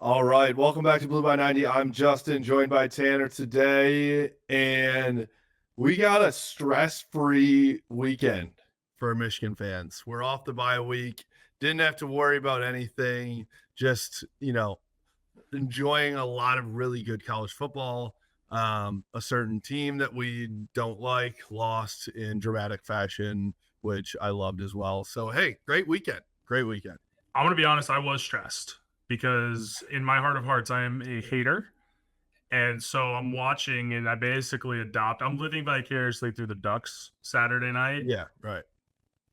All right, welcome back to Blue by 90. I'm Justin, joined by Tanner today, and we got a stress-free weekend for Michigan fans. We're off the bye week, didn't have to worry about anything, just, enjoying a lot of really good college football. A certain team that we don't like lost in dramatic fashion, which I loved as well. So, hey, great weekend. Great weekend. I'm gonna be honest, I was stressed because in my heart of hearts, I am a hater. And so I'm watching and I basically I'm living vicariously through the Ducks Saturday night. Yeah, right.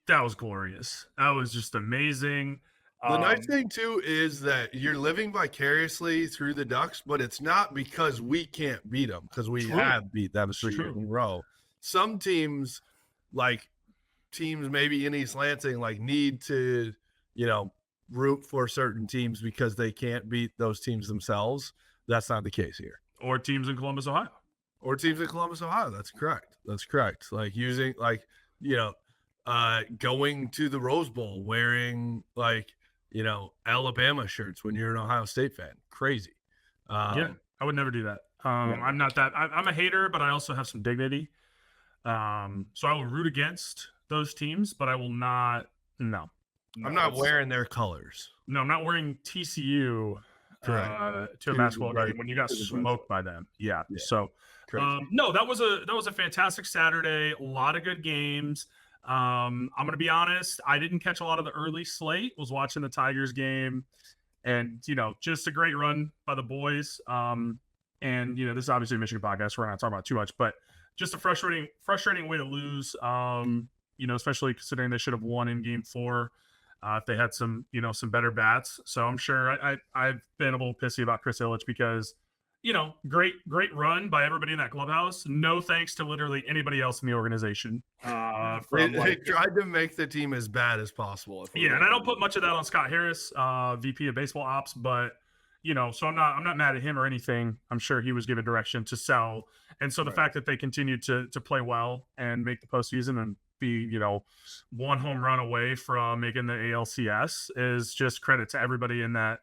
That was glorious. That was just amazing. The nice Um, thing too is that you're living vicariously through the Ducks, but it's not because we can't beat them, because we True. have beat them 3 years in a row. Some teams, like teams maybe in East Lansing, like need to, root for certain teams because they can't beat those teams themselves. That's not the case here. or teams in Columbus, Ohio. Or teams in Columbus, Ohio. That's correct. That's correct. Like using going to the Rose Bowl wearing Alabama shirts when you're an Ohio State fan. Crazy. Yeah, I would never do that. Yeah. I'm not that. I'm a hater, but I also have some dignity. So I will root against those teams, but I will not. No, I'm not wearing their colors. No, I'm not wearing TCU to a basketball game when you got smoked by them. Yeah. So, no, that was a fantastic Saturday. A lot of good games. I'm gonna be honest. I didn't catch a lot of the early slate. Was watching the Tigers game, and just a great run by the boys. And this is obviously a Michigan podcast. We're not talking about too much, but just a frustrating way to lose. Especially considering they should have won in Game 4. If they had some better bats. So I'm sure I've been a little pissy about Chris Ilitch because, great run by everybody in that clubhouse. No thanks to literally anybody else in the organization. They tried to make the team as bad as possible. And I don't put much of that on Scott Harris, VP of Baseball Ops, but so I'm not mad at him or anything. I'm sure he was given direction to sell, and so the fact that they continued to play well and make the postseason and be one home run away from making the ALCS is just credit to everybody in that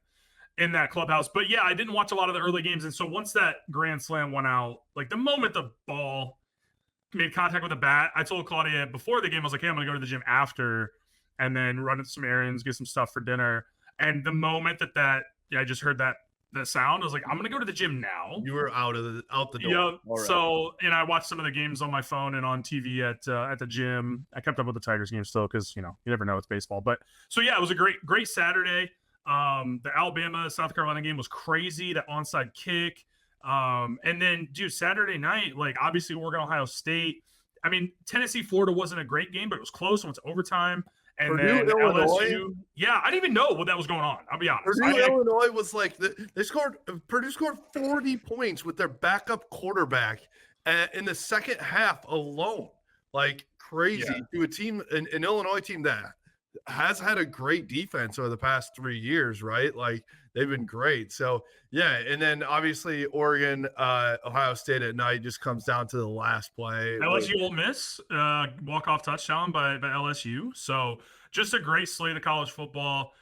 clubhouse. But yeah, I didn't watch a lot of the early games, and so once that grand slam went out, like the moment the ball made contact with the bat, I told Claudia before the game, I was like, hey, I'm gonna go to the gym after and then run some errands, get some stuff for dinner. And the moment I just heard that sound, I was like, I'm gonna go to the gym now. You were out the door. Yeah. So, and I watched some of the games on my phone and on TV at the gym. I kept up with the Tigers game still because you never know, it's baseball. But so yeah, it was a great Saturday. The Alabama South Carolina game was crazy. That onside kick. And then dude, Saturday night, like obviously Oregon Ohio State. I mean, Tennessee Florida wasn't a great game, but it was close. It went to overtime. And Purdue, then LSU, yeah, I didn't even know what that was going on. I'll be honest. Illinois was like Purdue scored 40 points with their backup quarterback in the second half alone. Like crazy to a team, an Illinois team that has had a great defense over the past 3 years, right? Like they've been great. So yeah, and then obviously Oregon, Ohio State at night just comes down to the last play. LSU Ole Miss walk-off touchdown by LSU. So just a great slate of college football.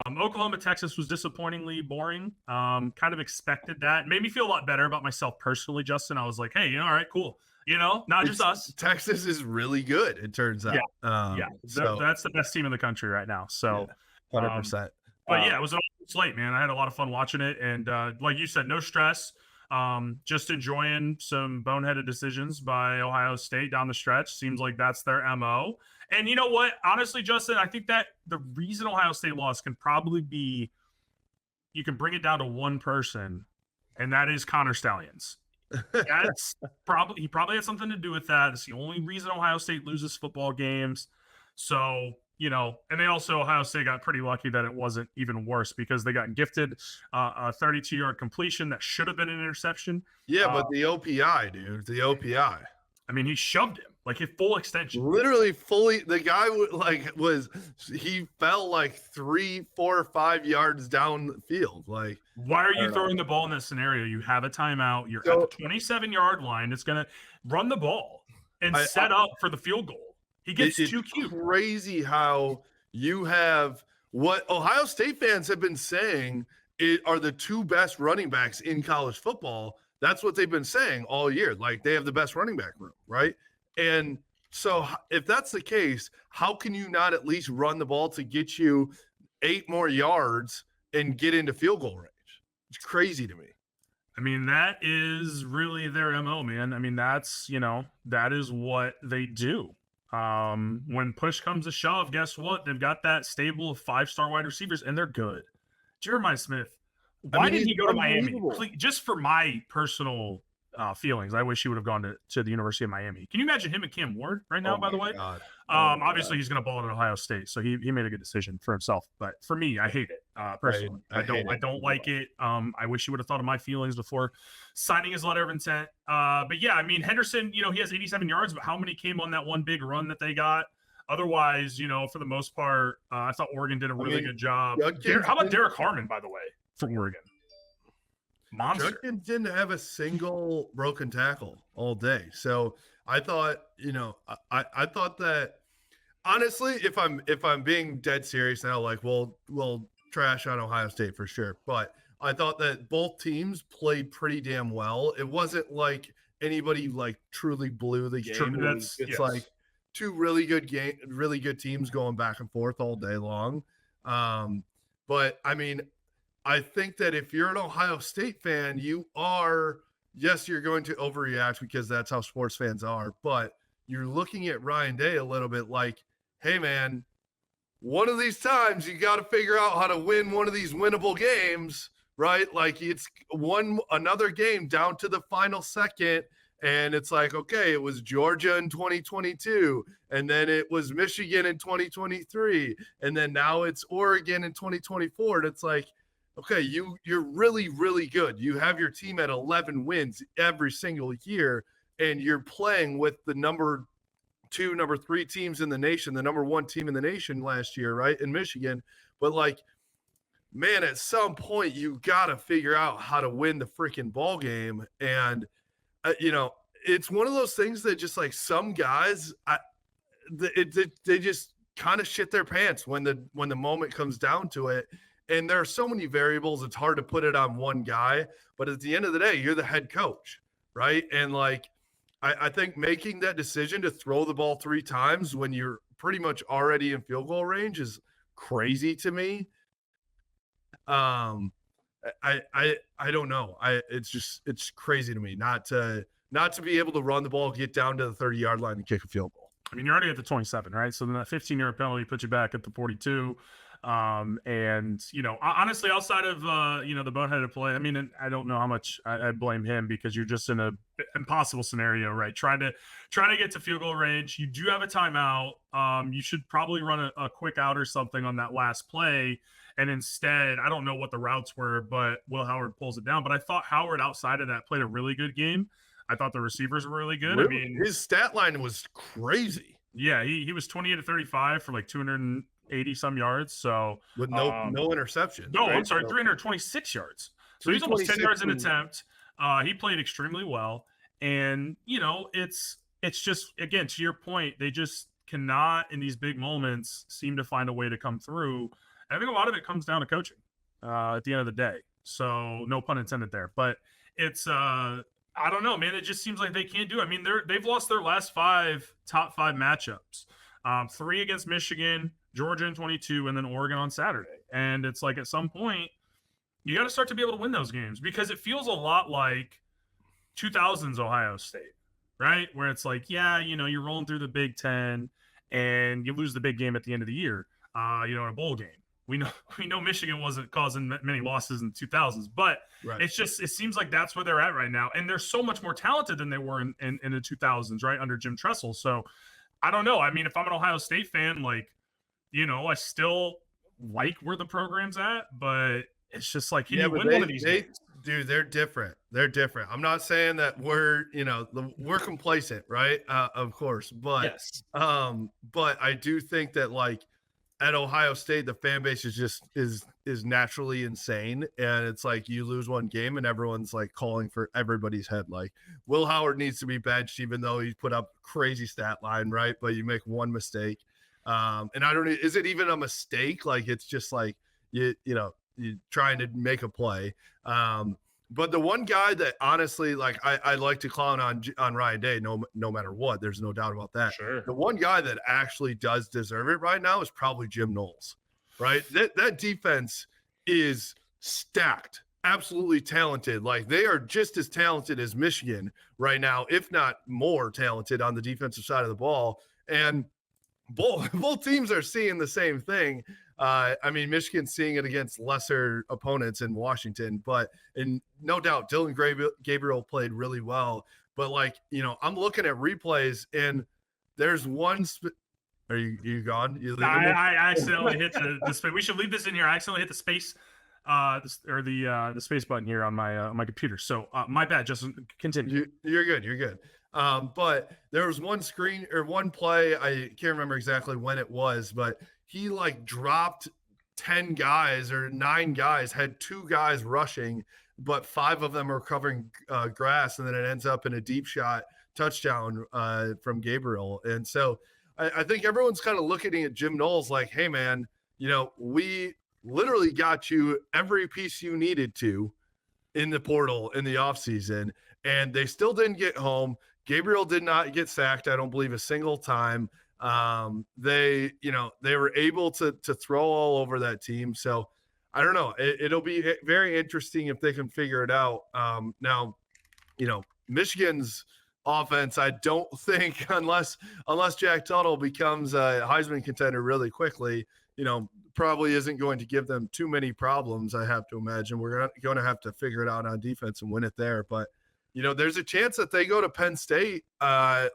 Oklahoma, Texas was disappointingly boring. Kind of expected that. Made me feel a lot better about myself personally, Justin. I was like, hey, all right, cool. Not just us. Texas is really good, it turns out. So that's the best team in the country right now. So 100%. But yeah, it was an awesome slate, man. I had a lot of fun watching it. And like you said, no stress. Just enjoying some boneheaded decisions by Ohio State down the stretch. Seems like that's their MO. And you know what? Honestly, Justin, I think that the reason Ohio State lost can probably be you can bring it down to one person, and that is Connor Stallions. He probably had something to do with that. It's the only reason Ohio State loses football games. So, and they also, Ohio State got pretty lucky that it wasn't even worse because they got gifted a 32-yard completion that should have been an interception. Yeah, but the OPI, dude, the OPI. I mean, he shoved him like his full extension. Literally fully. The guy he fell like 3, 4, or 5 yards down the field. Like, why are you throwing the ball in this scenario? You have a timeout. You're at the 27-yard line. It's going to run the ball and set up for the field goal. He gets too cute. Crazy how you have what Ohio State fans have been saying are the two best running backs in college football. That's what they've been saying all year. Like, they have the best running back room, right? And so if that's the case, how can you not at least run the ball to get you 8 more yards and get into field goal range? It's crazy to me. I mean, that is really their MO, man. I mean, that's, that is what they do. When push comes to shove, guess what? They've got that stable of 5-star wide receivers, and they're good. Jeremiah Smith, why didn't he go to Miami? Please, just for my personal feelings, I wish he would have gone to the University of Miami. Can you imagine him and Cam Ward right now, by the way? Obviously, he's going to ball at Ohio State, so he made a good decision for himself. But for me, I hate it personally. I don't like it. I wish he would have thought of my feelings before signing his letter of intent. But yeah, I mean, Henderson, he has 87 yards, but how many came on that one big run that they got? Otherwise, for the most part, I thought Oregon did a really good job. How about Derek Harmon, by the way, for Oregon? Monster. Judkins didn't have a single broken tackle all day. So I thought, I thought that, honestly, if I'm being dead serious now, like, we'll trash on Ohio State for sure. But I thought that both teams played pretty damn well. It wasn't like anybody like truly blew the game. It's like two really good teams going back and forth all day long. But I mean, I think that if you're an Ohio State fan, you're going to overreact because that's how sports fans are. But you're looking at Ryan Day a little bit like, hey, man, one of these times you got to figure out how to win one of these winnable games, right? Like, it's another game down to the final second. And it's like, okay, it was Georgia in 2022, and then it was Michigan in 2023, and then now it's Oregon in 2024. And it's like, okay, you're really, really good. You have your team at 11 wins every single year, and you're playing with the number 2, number 3 teams in the nation, the number 1 team in the nation last year, right, in Michigan. But, like, man, at some point you got to figure out how to win the freaking ball game. And, it's one of those things that just, like, some guys, they just kind of shit their pants when the moment comes down to it. And there are so many variables, it's hard to put it on one guy. But at the end of the day, you're the head coach, right? And, like, I think making that decision to throw the ball 3 times when you're pretty much already in field goal range is crazy to me. I don't know. It's crazy to me not to be able to run the ball, get down to the 30-yard line and kick a field goal. I mean, you're already at the 27, right? So then that 15-yard penalty puts you back at the 42. And honestly, outside of the boneheaded play, I mean, I don't know how much I blame him, because you're just in a impossible scenario, right? Trying to get to field goal range. You do have a timeout. You should probably run a quick out or something on that last play. And instead, I don't know what the routes were, but Will Howard pulls it down. But I thought Howard, outside of that, played a really good game. I thought the receivers were really good. Really? I mean, his stat line was crazy. Yeah, he was 28 to 35 for like 280 some yards. So with no interception. No, right? I'm sorry, 326 yards. So he's almost 10 yards an attempt. He played extremely well. And it's just, again, to your point, they just cannot, in these big moments, seem to find a way to come through. And I think a lot of it comes down to coaching at the end of the day. So no pun intended there. But it's I don't know, man. It just seems like they can't do it. I mean, they've lost their last 5 top 5 matchups. 3 against Michigan, Georgia in 22, and then Oregon on Saturday. And it's like, at some point, you got to start to be able to win those games, because it feels a lot like 2000s Ohio State, right? Where it's like, yeah, you're rolling through the Big Ten and you lose the big game at the end of the year, in a bowl game. We know Michigan wasn't causing many losses in the 2000s, but right. It seems like that's where they're at right now. And they're so much more talented than they were in the 2000s, right, under Jim Tressel. So I don't know. I mean, if I'm an Ohio State fan, like, I still like where the program's at, but it's just like, can you win one of these games? Dude, they're different. They're different. I'm not saying that we're complacent, right? Of course, but yes. But I do think that, like, at Ohio State, the fan base is naturally insane, and it's like you lose one game and everyone's like calling for everybody's head. Like, Will Howard needs to be benched, even though he put up crazy stat line, right? But you make one mistake. And I don't, is it even a mistake? Like, it's just like, you trying to make a play. But the one guy that honestly, like, I like to clown on Ryan Day, no matter what, there's no doubt about that. Sure. The one guy that actually does deserve it right now is probably Jim Knowles, right? That defense is stacked, absolutely talented. Like, they are just as talented as Michigan right now, if not more talented on the defensive side of the ball. And both teams are seeing the same thing. I mean, Michigan's seeing it against lesser opponents in Washington, and no doubt Dylan Gabriel played really well. But, like, I'm looking at replays, and there's one. Are you gone? I accidentally hit the space. We should leave this in here. I accidentally hit the space, the space button here on my computer. So my bad. Just continue. You're good. You're good. But there was one screen or one play, I can't remember exactly when it was, but he like dropped 10 guys or 9 guys, had 2 guys rushing, but 5 of them are covering grass, and then it ends up in a deep shot touchdown from Gabriel. And so I think everyone's kind of looking at Jim Knowles like, hey man, we literally got you every piece you needed to in the portal in the offseason, and they still didn't get home. Gabriel did not get sacked, I don't believe, a single time. They were able to throw all over that team. So I don't know. It'll be very interesting if they can figure it out. Now, Michigan's offense, I don't think, unless Jack Tuttle becomes a Heisman contender really quickly, probably isn't going to give them too many problems. I have to imagine we're going to have to figure it out on defense and win it there. But there's a chance that they go to Penn State,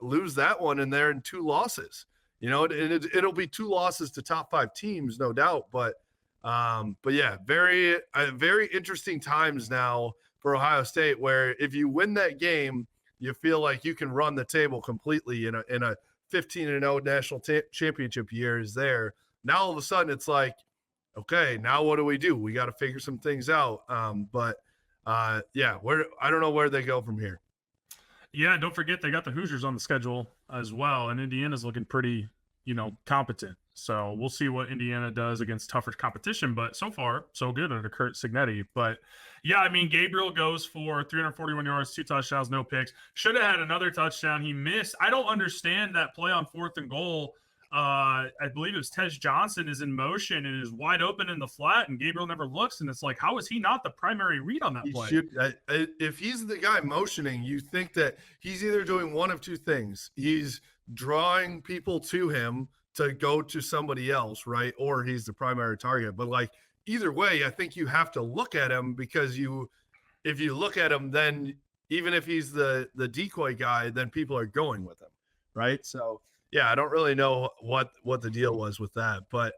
lose that one, and they're in 2 losses. It'll be 2 losses to top 5 teams, no doubt. But yeah, very interesting times now for Ohio State, where if you win that game, you feel like you can run the table completely in a 15-0 national championship year is there. Now all of a sudden it's like, okay, now what do? We got to figure some things out. Yeah, I don't know where they go from here. Yeah, don't forget they got the Hoosiers on the schedule as well, and Indiana's looking pretty, competent. So we'll see what Indiana does against tougher competition, but so far, so good under Curt Cignetti. But yeah, I mean, Gabriel goes for 341 yards, 2 touchdowns, no picks. Should have had another touchdown. He missed. I don't understand that play on 4th and goal. I believe it was Tej Johnson is in motion and is wide open in the flat, and Gabriel never looks, and it's like, how is he not the primary read on that play? If he's the guy motioning, you think that he's either doing one of 2 things. He's drawing people to him to go to somebody else, right? Or he's the primary target. But like, either way, I think you have to look at him, because if you look at him, then even if he's the decoy guy, then people are going with him, right? So yeah, I don't really know what the deal was with that, but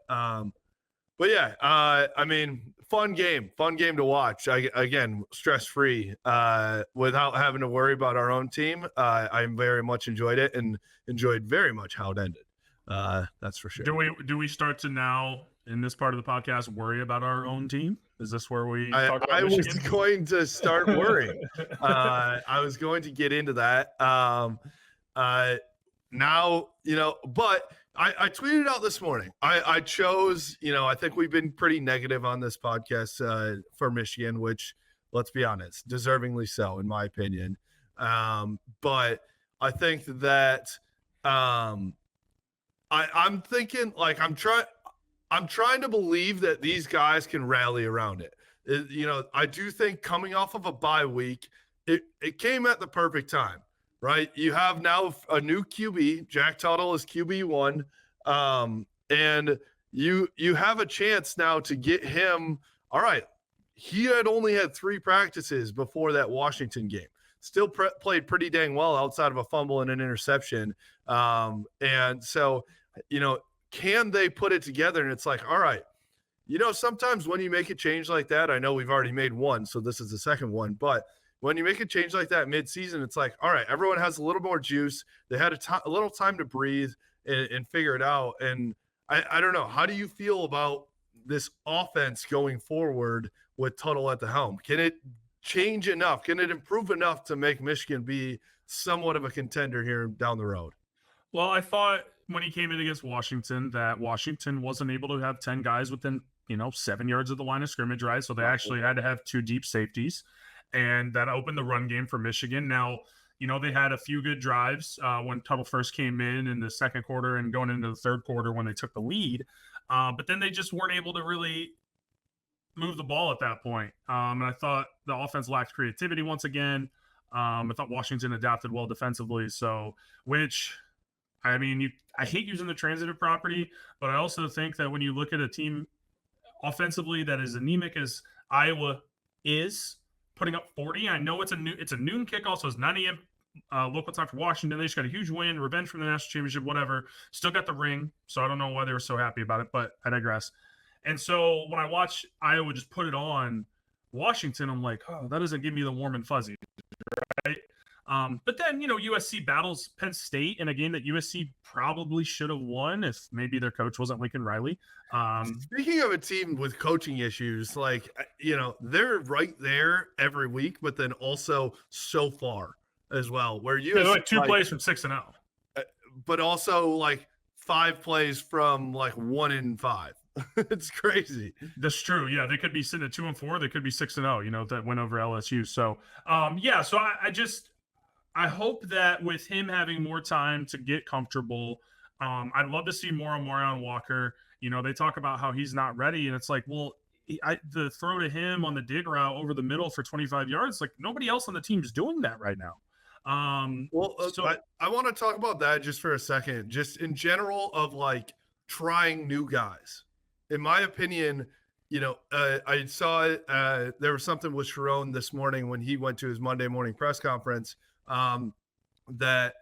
yeah, I mean, fun game to watch. Again, stress-free, without having to worry about our own team. I very much enjoyed it, and enjoyed very much how it ended. That's for sure. Do we start to now in this part of the podcast worry about our own team? Is this where we talk about I Michigan? was going to start worrying. I was going to get into that. Now, but I tweeted out this morning. I chose, I think we've been pretty negative on this podcast for Michigan, which, let's be honest, deservingly so, in my opinion. But I think that I'm thinking, like, I'm trying to believe that these guys can rally around it. I do think coming off of a bye week, it came at the perfect time. Right, you have now a new QB. Jack Tuttle is QB1, and you have a chance now to get him. All right, he had only had 3 practices before that Washington game. Still played pretty dang well outside of a fumble and an interception. And so, can they put it together? And it's like, all right, sometimes when you make a change like that, I know we've already made one, so this is the second one, but when you make a change like that mid-season, it's like, all right, everyone has a little more juice. They had a little time to breathe and figure it out. And I don't know. How do you feel about this offense going forward with Tuttle at the helm? Can it change enough? Can it improve enough to make Michigan be somewhat of a contender here down the road? Well, I thought when he came in against Washington that Washington wasn't able to have 10 guys within 7 yards of the line of scrimmage, right? So they actually had to have 2 deep safeties, and that opened the run game for Michigan. Now, they had a few good drives when Tuttle first came in the second quarter and going into the third quarter when they took the lead. But then they just weren't able to really move the ball at that point. And I thought the offense lacked creativity once again. I thought Washington adapted well defensively. So, I hate using the transitive property, but I also think that when you look at a team offensively that is anemic as Iowa is, putting up 40, I know it's a noon kickoff, so it's 9 a.m. Local time for Washington. They just got a huge win, revenge from the national championship, whatever. Still got the ring, so I don't know why they were so happy about it, but I digress. And so when I watch Iowa just put it on Washington, I'm like, oh, that doesn't give me the warm and fuzzy, right? But then, USC battles Penn State in a game that USC probably should have won if maybe their coach wasn't Lincoln Riley. Speaking of a team with coaching issues, they're right there every week, but then also so far as well, where USC they're 2 plays from 6-0, but also 5 plays from 1-5. It's crazy. That's true. Yeah, they could be sitting at 2-4. They could be 6-0. That win over LSU. So, So I hope that with him having more time to get comfortable, I'd love to see more on Marion Walker. They talk about how he's not ready, and it's like, well, the throw to him on the dig route over the middle for 25 yards, nobody else on the team is doing that right now. So I want to talk about that just for a second, just in general of trying new guys. In my opinion, I saw there was something with Sharon this morning when he went to his Monday morning press conference that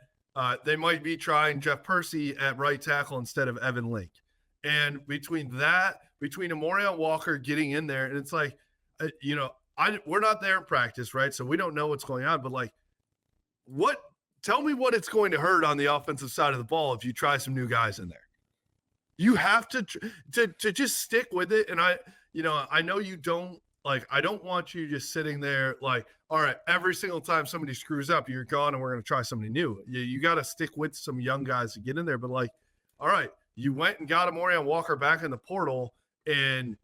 they might be trying Jeff Percy at right tackle instead of Evan Link. And between Amorion Walker getting in there, and it's we're not there in practice, right? So we don't know what's going on, but tell me what it's going to hurt on the offensive side of the ball if you try some new guys in there. You have to just stick with it. And I know you don't I don't want you just sitting there all right, every single time somebody screws up, you're gone and we're going to try somebody new. You got to stick with some young guys to get in there. But all right, you went and got Amorion Walker back in the portal, and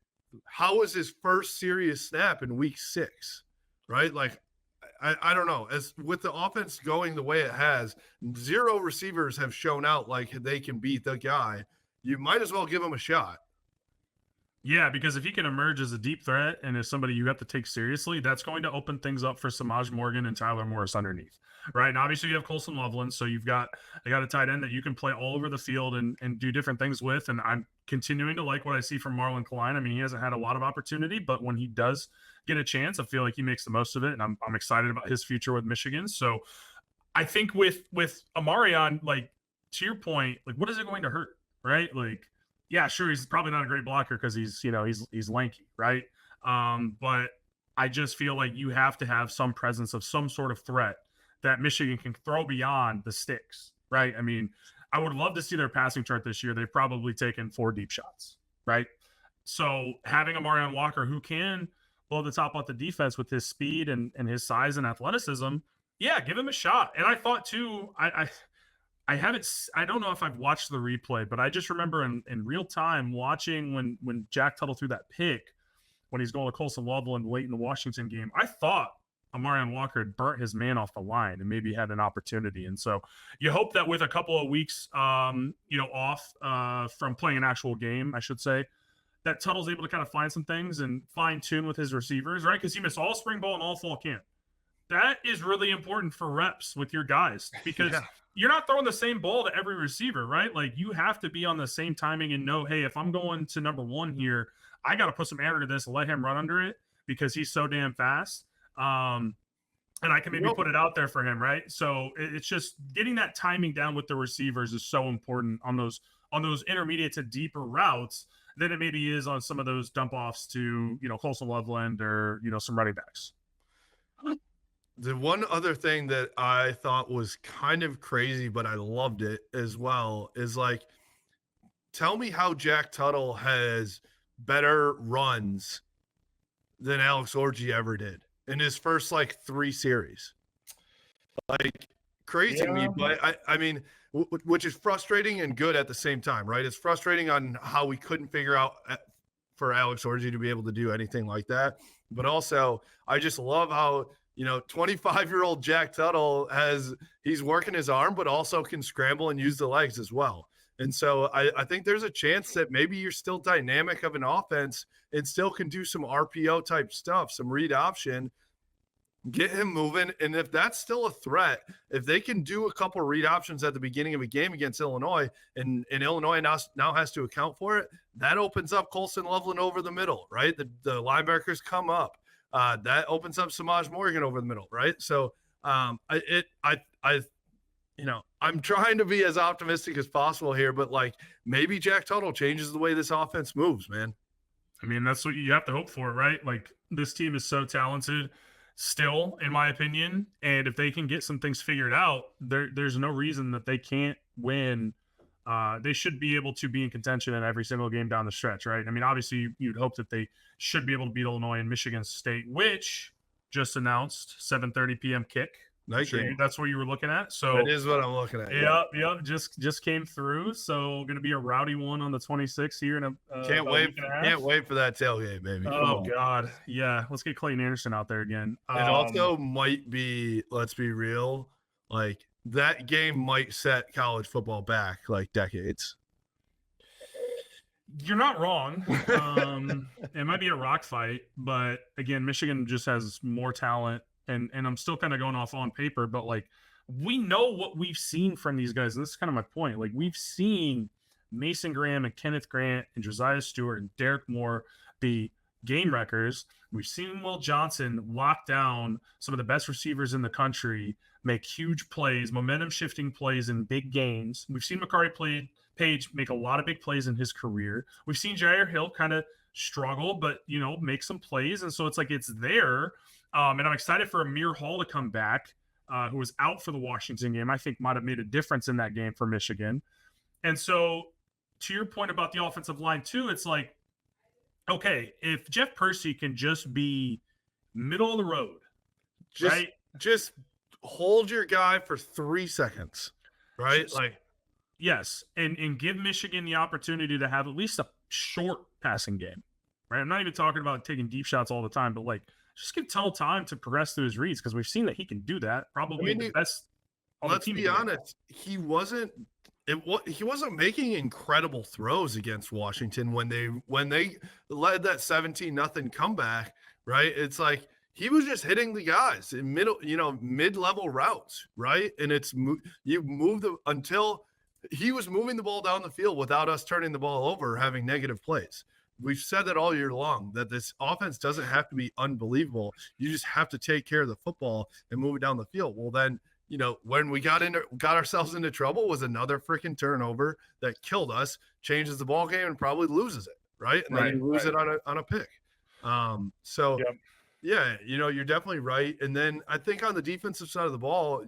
how was his first serious snap in week 6, right? I don't know. As with the offense going the way it has, 0 receivers have shown out they can beat the guy. You might as well give him a shot. Yeah, because if he can emerge as a deep threat and as somebody you have to take seriously, that's going to open things up for Samaj Morgan and Tyler Morris underneath, right? And obviously you have Colson Loveland, so you got a tight end that you can play all over the field and do different things with. And I'm continuing to like what I see from Marlon Klein. I mean, he hasn't had a lot of opportunity, but when he does get a chance, I feel like he makes the most of it, and I'm excited about his future with Michigan. So I think with Amarion, to your point, what is it going to hurt, right? Yeah, sure, he's probably not a great blocker because he's lanky, right? But I just feel like you have to have some presence of some sort of threat that Michigan can throw beyond the sticks, right? I mean, I would love to see their passing chart this year. They've probably taken 4 deep shots, right? So having a Amarion Walker who can blow the top off the defense with his speed and his size and athleticism, yeah, give him a shot. And I thought too, I don't know if I've watched the replay, but I just remember in real time watching when Jack Tuttle threw that pick when he's going to Colson Loveland late in the Washington game. I thought Amarion Walker had burnt his man off the line and maybe had an opportunity. And so you hope that with a couple of weeks, off from playing an actual game, I should say, that Tuttle's able to kind of find some things and fine tune with his receivers, right? Because he missed all spring ball and all fall camp. That is really important for reps with your guys because you're not throwing the same ball to every receiver, right? You have to be on the same timing and know, hey, if I'm going to number 1 here, I got to put some air to this and let him run under it because he's so damn fast. And I can maybe put it out there for him, right? So it's just getting that timing down with the receivers is so important on those intermediate to deeper routes than it maybe is on some of those dump offs to, Colson Loveland or, some running backs. The one other thing that I thought was kind of crazy, but I loved it as well, is tell me how Jack Tuttle has better runs than Alex Orji ever did in his first 3 series. Crazy to me, but I mean, which is frustrating and good at the same time, right? It's frustrating on how we couldn't figure out for Alex Orji to be able to do anything like that. But also, I just love how, 25-year-old Jack Tuttle he's working his arm, but also can scramble and use the legs as well. And so I think there's a chance that maybe you're still dynamic of an offense and still can do some RPO type stuff, some read option, get him moving. And if that's still a threat, if they can do a couple of read options at the beginning of a game against Illinois, and Illinois now has to account for it, that opens up Colson Loveland over the middle, right? The linebackers come up. That opens up Samaj Morgan over the middle, right? So I'm trying to be as optimistic as possible here, but like maybe Jack Tuttle changes the way this offense moves, man. I mean, that's what you have to hope for, right? Like this team is so talented still, in my opinion. And if they can get some things figured out, there's no reason that they can't win. They should be able to be in contention in every single game down the stretch, right? I mean, obviously you'd hope that they should be able to beat Illinois and Michigan State, which just announced 7:30 p.m. kick. Nice. Sure that's what you were looking at. So that is what I'm looking at. Yep. Just came through. So going to be a rowdy one on the 26th here in a can't wait for that tailgate, baby. Oh God, yeah. Let's get Clayton Anderson out there again. It also might be. Let's be real. Like that game might set college football back like decades. You're not wrong. It might be a rock fight, but again, Michigan just has more talent. And I'm still kind of going off on paper, but like we know what we've seen from these guys. And this is kind of my point. Like we've seen Mason Graham and Kenneth Grant and Josiah Stewart and Derek Moore be game wreckers. We've seen Will Johnson lock down some of the best receivers in the country, make huge plays, momentum shifting plays in big games. We've seen Makari Page make a lot of big plays in his career. We've seen Jair Hill kind of struggle, but make some plays. And so it's like it's there. And I'm excited for Amir Hall to come back, who was out for the Washington game. I think might have made a difference in that game for Michigan. And so to your point about the offensive line too, it's like, okay, if Jeff Percy can just be middle of the road, right? Just hold your guy for 3 seconds, right? Yes. And give Michigan the opportunity to have at least a short passing game, right? I'm not even talking about taking deep shots all the time, but like, just give Tuttle time to progress through his reads because we've seen that he can do that. Probably the best. Let's be honest. He wasn't making incredible throws against Washington when they led that 17-0 comeback. Right? It's like he was just hitting the guys in mid-level routes. Right? And until he was moving the ball down the field without us turning the ball over or having negative plays. We've said that all year long, that this offense doesn't have to be unbelievable. You just have to take care of the football and move it down the field. Well, then, when we got ourselves into trouble was another freaking turnover that killed us, changes the ball game and probably loses it. Right. And then you lose it on a pick. Yeah, you're definitely right. And then I think on the defensive side of the ball,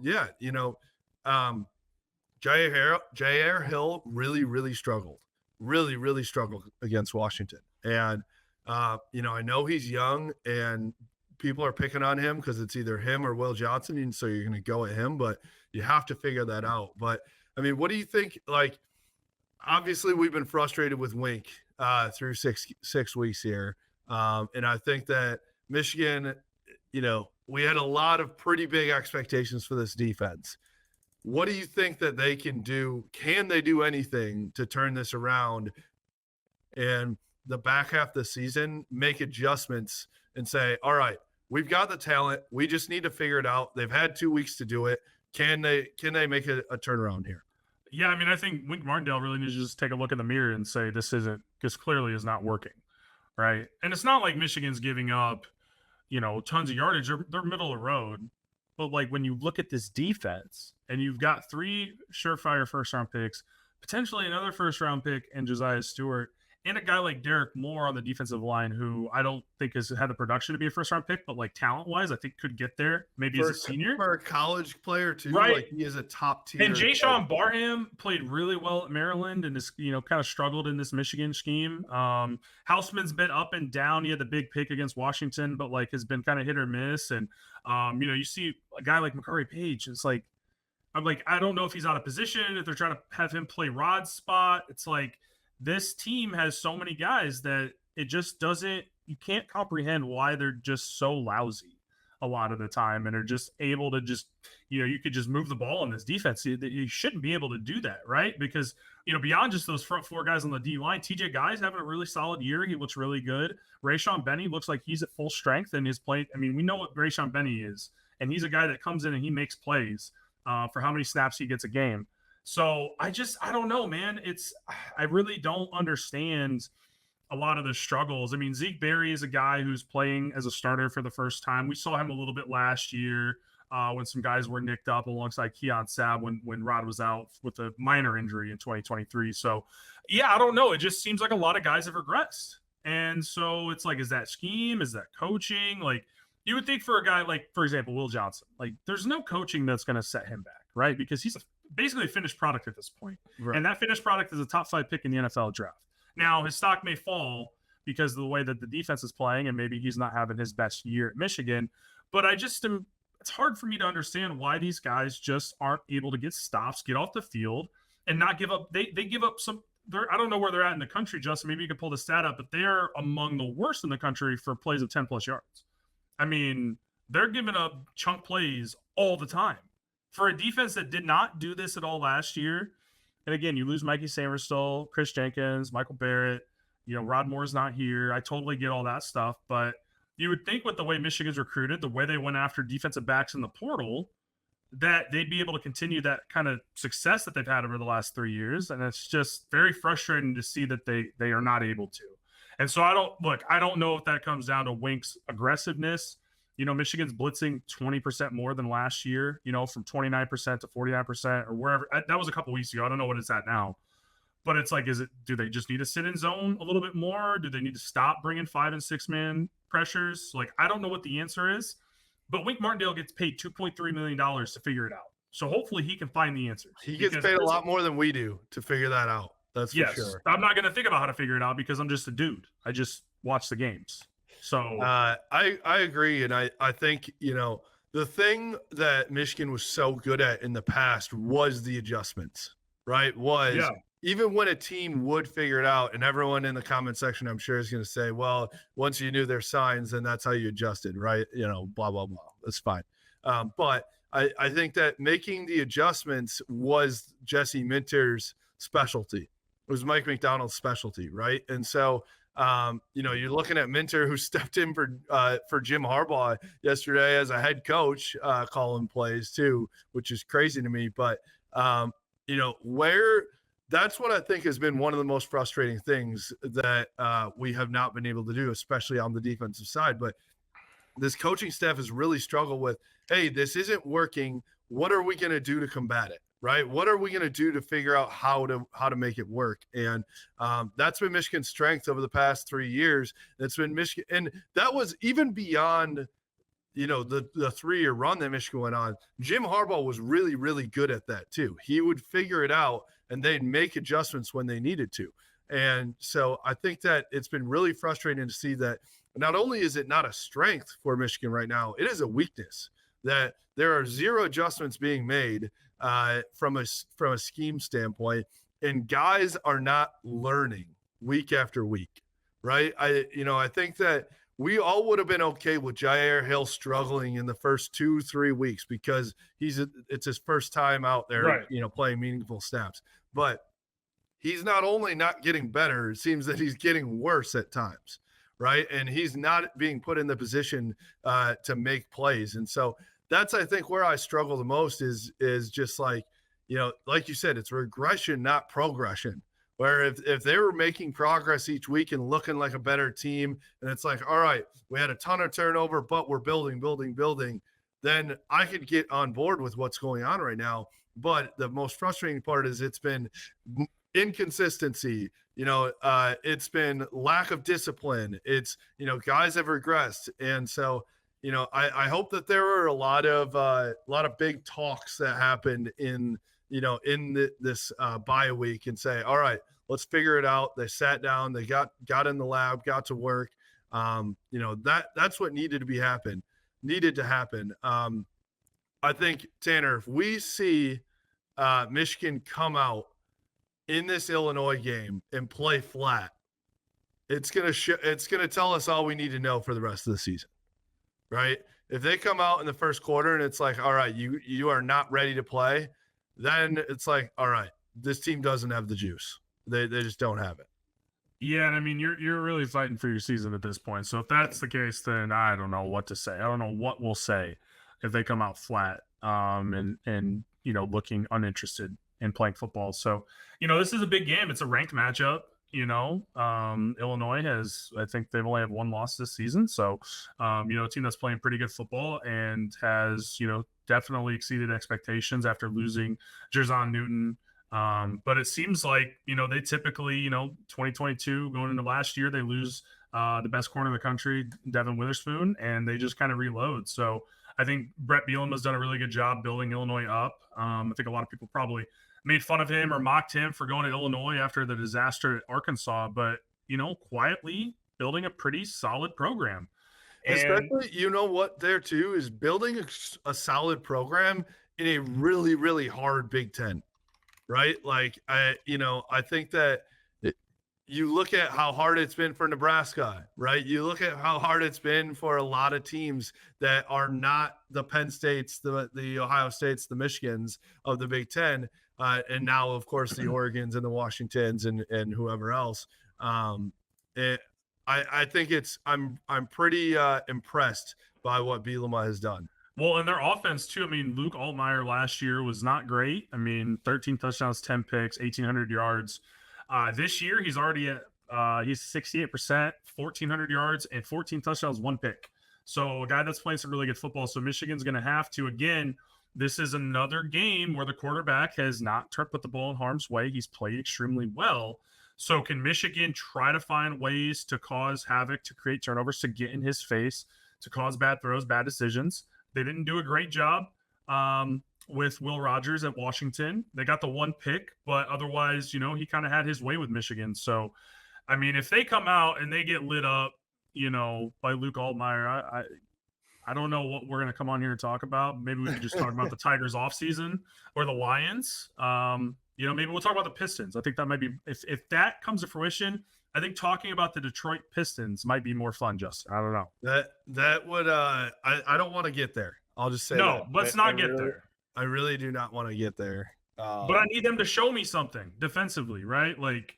Jair Hill really, really struggled. Really struggled against Washington. And, I know he's young and people are picking on him because it's either him or Will Johnson. And so you're going to go at him, but you have to figure that out. But I mean, what do you think? Like, obviously we've been frustrated with Wink through six weeks here. And I think that Michigan, we had a lot of pretty big expectations for this defense. What do you think that they can do? Can they do anything to turn this around and the back half of the season make adjustments and say, all right, we've got the talent. We just need to figure it out. They've had 2 weeks to do it. Can they make a turnaround here? Yeah, I mean, I think Wink Martindale really needs to just take a look in the mirror and say this clearly is not working, right? And it's not like Michigan's giving up, tons of yardage. They're middle of the road. But like when you look at this defense and you've got 3 surefire first-round picks, potentially another first-round pick and Josiah Stewart, and a guy like Derek Moore on the defensive line, who I don't think has had the production to be a first-round pick, but like talent-wise, I think could get there. Maybe as a senior, for a college player too. Right, like he is a top tier. And Jay-Sean Barham played really well at Maryland, and is kind of struggled in this Michigan scheme. Houseman's been up and down. He had the big pick against Washington, but like has been kind of hit or miss. And you see a guy like Makari Page. It's like, I'm like, I don't know if he's out of position, if they're trying to have him play Rod's spot. It's like this team has so many guys that it just doesn't, you can't comprehend why they're just so lousy a lot of the time and are just able to just, you could just move the ball in this defense. You shouldn't be able to do that, right? Because, beyond just those front four guys on the D line, TJ Guy's having a really solid year. He looks really good. Rayshon Benny looks like he's at full strength and is playing. I mean, we know what Rayshon Benny is, and he's a guy that comes in and he makes plays for how many snaps he gets a game. So I don't know, man. I really don't understand a lot of the struggles. I mean, Zeke Berry is a guy who's playing as a starter for the first time. We saw him a little bit last year when some guys were nicked up alongside Keon Sabb when Rod was out with a minor injury in 2023. So, yeah, I don't know. It just seems like a lot of guys have regressed. And so it's like, is that scheme? Is that coaching? Like, you would think for a guy like, for example, Will Johnson, like there's no coaching that's going to set him back, right? Because he's basically a finished product at this point. Right. And that finished product is a top 5 pick in the NFL draft. Now, his stock may fall because of the way that the defense is playing, and maybe he's not having his best year at Michigan. But it's hard for me to understand why these guys just aren't able to get stops, get off the field, and not give up. They give up some. I don't know where they're at in the country, Justin. Maybe you could pull the stat up, but they're among the worst in the country for plays of 10+ yards. I mean, they're giving up chunk plays all the time. For a defense that did not do this at all last year, and again, you lose Mikey Samerstall, Chris Jenkins, Michael Barrett, Rod Moore's not here. I totally get all that stuff, but you would think with the way Michigan's recruited, the way they went after defensive backs in the portal, that they'd be able to continue that kind of success that they've had over the last 3 years. And it's just very frustrating to see that they are not able to. And so I don't know if that comes down to Wink's aggressiveness. Michigan's blitzing 20% more than last year, from 29% to 49% or wherever. That was a couple weeks ago. I don't know what it's at now. But it's like, do they just need to sit in zone a little bit more? Do they need to stop bringing 5- and 6-man pressures? Like, I don't know what the answer is. But Wink Martindale gets paid $2.3 million to figure it out. So hopefully he can find the answers. He gets paid a lot more than we do to figure that out. That's for sure. I'm not going to think about how to figure it out because I'm just a dude. I just watch the games. So I agree. And I think, the thing that Michigan was so good at in the past was the adjustments, right? Even when a team would figure it out, and everyone in the comment section, I'm sure, is going to say, well, once you knew their signs, then that's how you adjusted, right? Blah, blah, blah. That's fine. But I think that making the adjustments was Jesse Minter's specialty. It was Mike McDonald's specialty, right? And so, you're looking at Minter, who stepped in for Jim Harbaugh yesterday as a head coach, calling plays too, which is crazy to me. But, that's what I think has been one of the most frustrating things that we have not been able to do, especially on the defensive side. But this coaching staff has really struggled with, hey, this isn't working. What are we going to do to combat it? Right? What are we going to do to figure out how to make it work? And that's been Michigan's strength over the past 3 years. That's been Michigan. And that was even beyond, the 3-year run that Michigan went on. Jim Harbaugh was really, really good at that too. He would figure it out and they'd make adjustments when they needed to. And so I think that it's been really frustrating to see that not only is it not a strength for Michigan right now, it is a weakness, that there are 0 adjustments being made from a scheme standpoint, and guys are not learning week after week, right? I think that we all would have been okay with Jair Hill struggling in the first 2-3 weeks because it's his first time out there, right, playing meaningful snaps. But he's not only not getting better, it seems that he's getting worse at times, right? And he's not being put in the position to make plays. And so that's, I think, where I struggle the most is just like, like you said, it's regression, not progression. Where if they were making progress each week and looking like a better team, and it's like, all right, we had a ton of turnover, but we're building, then I could get on board with what's going on right now. But the most frustrating part is it's been inconsistency. It's been lack of discipline. It's, guys have regressed. And so, I hope that there were a lot of big talks that happened in this bye week and say, all right, let's figure it out. They sat down, they got in the lab, got to work. That's what needed to happen. I think, Tanner, if we see Michigan come out in this Illinois game and play flat, it's gonna tell us all we need to know for the rest of the season, right? If they come out in the first quarter and it's like, all right, you are not ready to play, then it's like, all right, this team doesn't have the juice. They just don't have it. Yeah, and I mean you're really fighting for your season at this point. So if that's the case, then I don't know what to say. I don't know what we'll say if they come out flat and looking uninterested in playing football. So, this is a big game. It's a ranked matchup. Illinois I think they've only had one loss this season. So, a team that's playing pretty good football and has, definitely exceeded expectations after losing Jerzon Newton. But it seems like, they typically, 2022 going into last year, they lose the best corner in the country, Devin Witherspoon, and they just kind of reload. So I think Brett Bielema has done a really good job building Illinois up. I think a lot of people probably made fun of him or mocked him for going to Illinois after the disaster at Arkansas, but, quietly building a pretty solid program. Especially, what there too is building a solid program in a really, really hard Big Ten, right? Like, I think that you look at how hard it's been for Nebraska, right? You look at how hard it's been for a lot of teams that are not the Penn States, the Ohio States, the Michigans of the Big Ten. And now, of course, the Oregons and the Washingtons and whoever else. I think I'm pretty impressed by what Bielema has done. Well, and their offense too. I mean, Luke Altmaier last year was not great. I mean, 13 touchdowns, 10 picks, 1,800 yards. This year, he's already at he's 68%, 1,400 yards, and 14 touchdowns, 1 pick. So a guy that's playing some really good football. So Michigan's going to have to, again, this is another game where the quarterback has not put the ball in harm's way. He's played extremely well. So can Michigan try to find ways to cause havoc, to create turnovers, to get in his face, to cause bad throws, bad decisions? They didn't do a great job with Will Rogers at Washington. They got the 1 pick, but otherwise, he kind of had his way with Michigan. So, I mean, if they come out and they get lit up, by Luke Altmaier, I don't know what we're going to come on here and talk about. Maybe we could just talk about the Tigers offseason or the Lions. Maybe we'll talk about the Pistons. I think that might be, if that comes to fruition, I think talking about the Detroit Pistons might be more fun, Justin. I don't know. That would I don't want to get there. I'll just say no. Let's not get there. I really do not want to get there. But I need them to show me something defensively, right? Like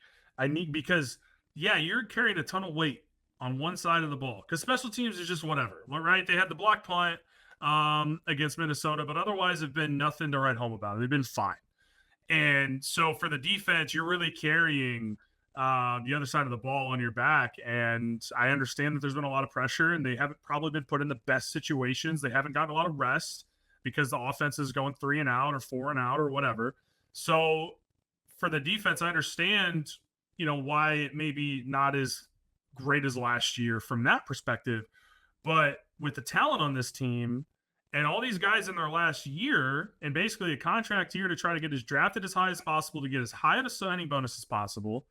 because you're carrying a ton of weight on one side of the ball because special teams is just whatever, right? They had the block punt against Minnesota, but otherwise have been nothing to write home about. They've been fine. And so for the defense, you're really carrying the other side of the ball on your back. And I understand that there's been a lot of pressure and they haven't probably been put in the best situations. They haven't gotten a lot of rest because the offense is going 3 and out or 4 and out or whatever. So for the defense, I understand, why it may be not as great as last year from that perspective. But with the talent on this team and all these guys in their last year and basically a contract year to try to get as drafted as high as possible, to get as high of a signing bonus as possible,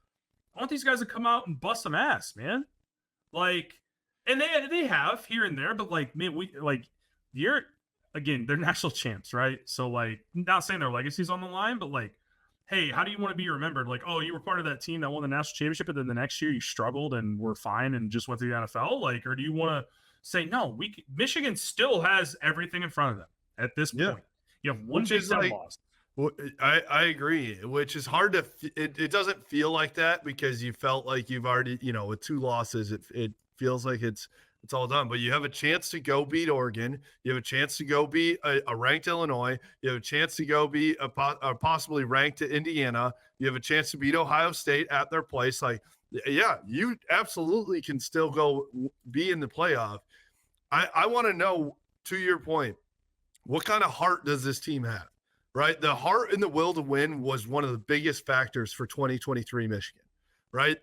I want these guys to come out and bust some ass, man. Like, and they have here and there, but like, man, they're national champs, right? So like, not saying their legacy's on the line, but like, hey, how do you want to be remembered? Like, oh, you were part of that team that won the national championship, and then the next year you struggled and were fine and just went to the NFL? Like, or do you want to say, no, Michigan still has everything in front of them at this point? You have one Big Ten loss. Well, I agree, which is hard to it doesn't feel like that because you felt like you've already, with 2 losses, it feels like it's all done. But you have a chance to go beat Oregon. You have a chance to go beat a ranked Illinois. You have a chance to go beat a possibly ranked Indiana. You have a chance to beat Ohio State at their place. Like, yeah, you absolutely can still go be in the playoff. I want to know, to your point, what kind of heart does this team have? Right? The heart and the will to win was one of the biggest factors for 2023 Michigan, right?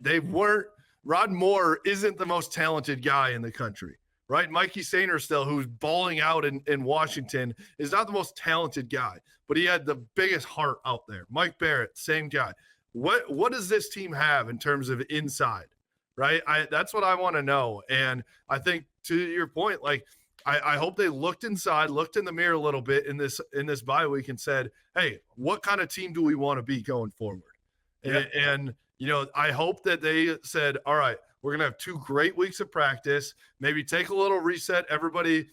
Rod Moore isn't the most talented guy in the country, right? Mikey Sainristil, who's balling out in Washington, is not the most talented guy, but he had the biggest heart out there. Mike Barrett, same guy. What does this team have in terms of inside, right? That's what I want to know. And I think, to your point, like, I hope they looked inside, looked in the mirror a little bit in this bye week and said, hey, what kind of team do we want to be going forward? Yeah. And I hope that they said, all right, we're going to have 2 great weeks of practice, maybe take a little reset. Everybody,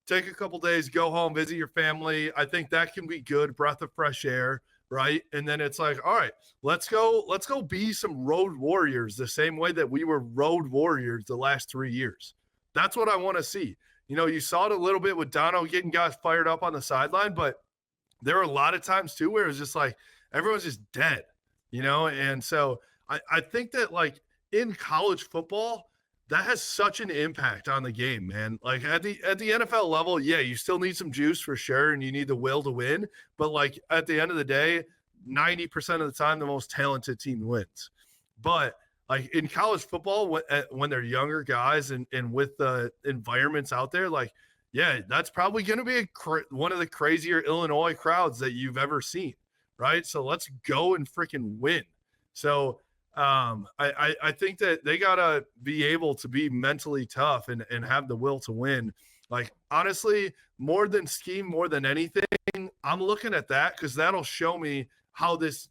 take a couple days, go home, visit your family. I think that can be good, breath of fresh air, right? And then it's like, all right, let's go be some road warriors the same way that we were road warriors the last 3 years. That's what I want to see. You saw it a little bit with Dono getting guys fired up on the sideline, but there were a lot of times too where it was just like everyone's just dead, and so I think that like in college football, that has such an impact on the game, man. Like at the NFL level, yeah, you still need some juice for sure, and you need the will to win. But like at the end of the day, 90% of the time, the most talented team wins. But like in college football, when they're younger guys and with the environments out there, like, yeah, that's probably going to be one of the crazier Illinois crowds that you've ever seen, right? So let's go and freaking win. So I think that they gotta be able to be mentally tough and have the will to win. Like honestly, more than scheme, more than anything, I'm looking at that because that'll show me how this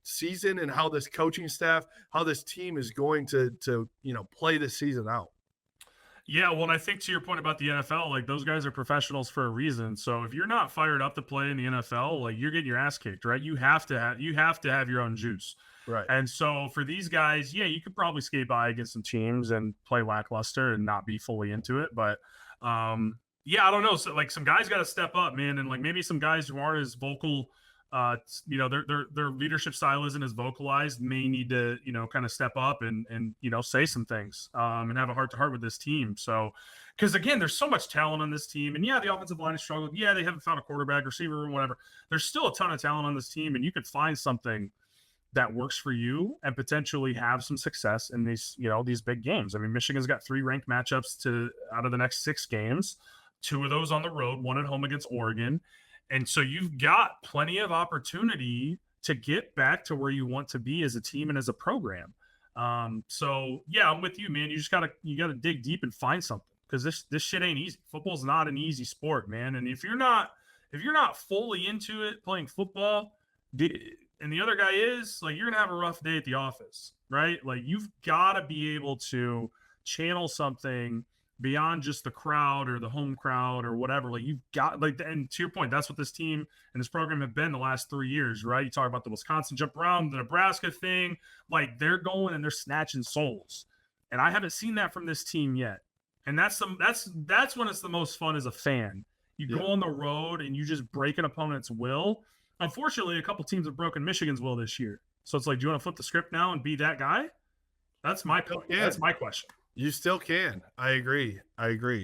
season and how this coaching staff, how this team is going to play this season out. Yeah, well, and I think to your point about the NFL, like those guys are professionals for a reason. So if you're not fired up to play in the NFL, like you're getting your ass kicked, right? You have to have your own juice. Right. And so for these guys, yeah, you could probably skate by against some teams and play lackluster and not be fully into it. But yeah, I don't know. So like some guys got to step up, man. And like maybe some guys who aren't as vocal, their leadership style isn't as vocalized, may need to, kind of step up and say some things and have a heart to heart with this team. So, because again, there's so much talent on this team. And yeah, the offensive line has struggled. Yeah, they haven't found a quarterback, receiver, or whatever. There's still a ton of talent on this team, and you could find something that works for you and potentially have some success in these, these big games. I mean, Michigan's got 3 ranked matchups out of the next 6 games, 2 of those on the road, 1 at home against Oregon. And so you've got plenty of opportunity to get back to where you want to be as a team and as a program. So yeah, I'm with you, man. You just gotta dig deep and find something, because this shit ain't easy. Football's not an easy sport, man. And if you're not fully into it, playing football, and the other guy is, like, you're gonna have a rough day at the office, right? Like you've got to be able to channel something beyond just the crowd or the home crowd or whatever. Like you've got, like, and to your point, that's what this team and this program have been the last 3 years, right? You talk about the Wisconsin jump around, the Nebraska thing, like they're going and they're snatching souls. And I haven't seen that from this team yet. And that's when it's the most fun as a fan. You go on the road and you just break an opponent's will. Unfortunately, a couple teams have broken Michigan's will this year. So it's like, do you want to flip the script now and be that guy? That's my point. Yeah. That's my question. You still can. I agree.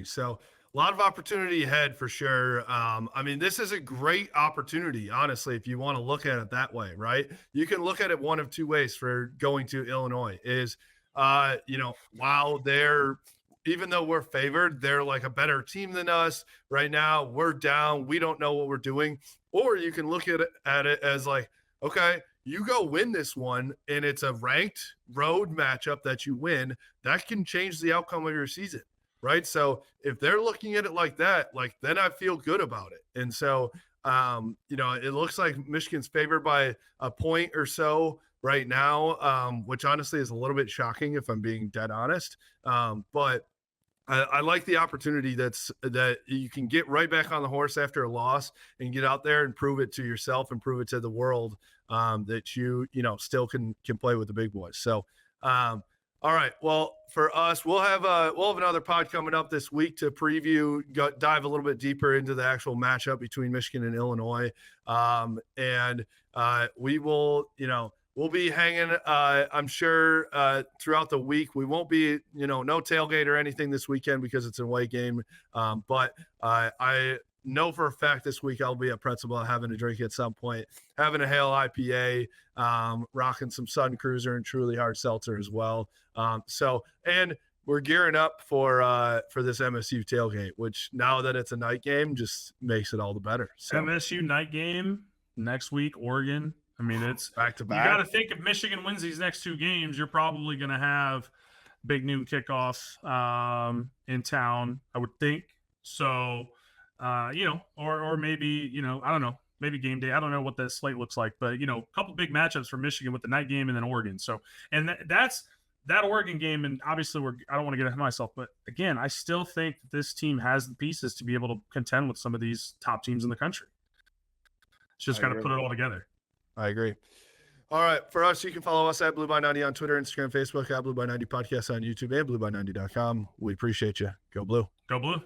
So a lot of opportunity ahead for sure. I mean, this is a great opportunity, honestly, if you want to look at it that way, right? You can look at it one of 2 ways for going to Illinois is, while even though we're favored, they're like a better team than us right now. We're down. We don't know what we're doing. Or you can look at it as like, okay, you go win this one and it's a ranked road matchup that you win, that can change the outcome of your season, right? So if they're looking at it like that, like then I feel good about it. And so, it looks like Michigan's favored by a point or so right now, which honestly is a little bit shocking if I'm being dead honest. But I like the opportunity that you can get right back on the horse after a loss and get out there and prove it to yourself and prove it to the world that you still can play with the big boys. So, all right. Well, for us, we'll have another pod coming up this week to dive a little bit deeper into the actual matchup between Michigan and Illinois. And we will, we'll be hanging, I'm sure, throughout the week. We won't be, no tailgate or anything this weekend because it's an away game. But I know for a fact this week I'll be at Pretzel having a drink at some point, having a Hail IPA, rocking some Sun Cruiser and Truly Hard Seltzer as well. And we're gearing up for this MSU tailgate, which now that it's a night game just makes it all the better. So MSU night game next week, Oregon. I mean, it's back to back. You got to think if Michigan wins these next 2 games, you're probably going to have big noon kickoff in town, I would think. So, or maybe, I don't know, maybe game day. I don't know what the slate looks like, but, a couple big matchups for Michigan with the night game and then Oregon. So, and that's that Oregon game. And obviously I don't want to get ahead of myself, but again, I still think that this team has the pieces to be able to contend with some of these top teams in the country. It's just got to put it all together. I agree. All right. For us, you can follow us at Blue by 90 on Twitter, Instagram, Facebook, at Blue by 90 Podcast on YouTube, and blueby90.com. We appreciate you. Go Blue. Go Blue.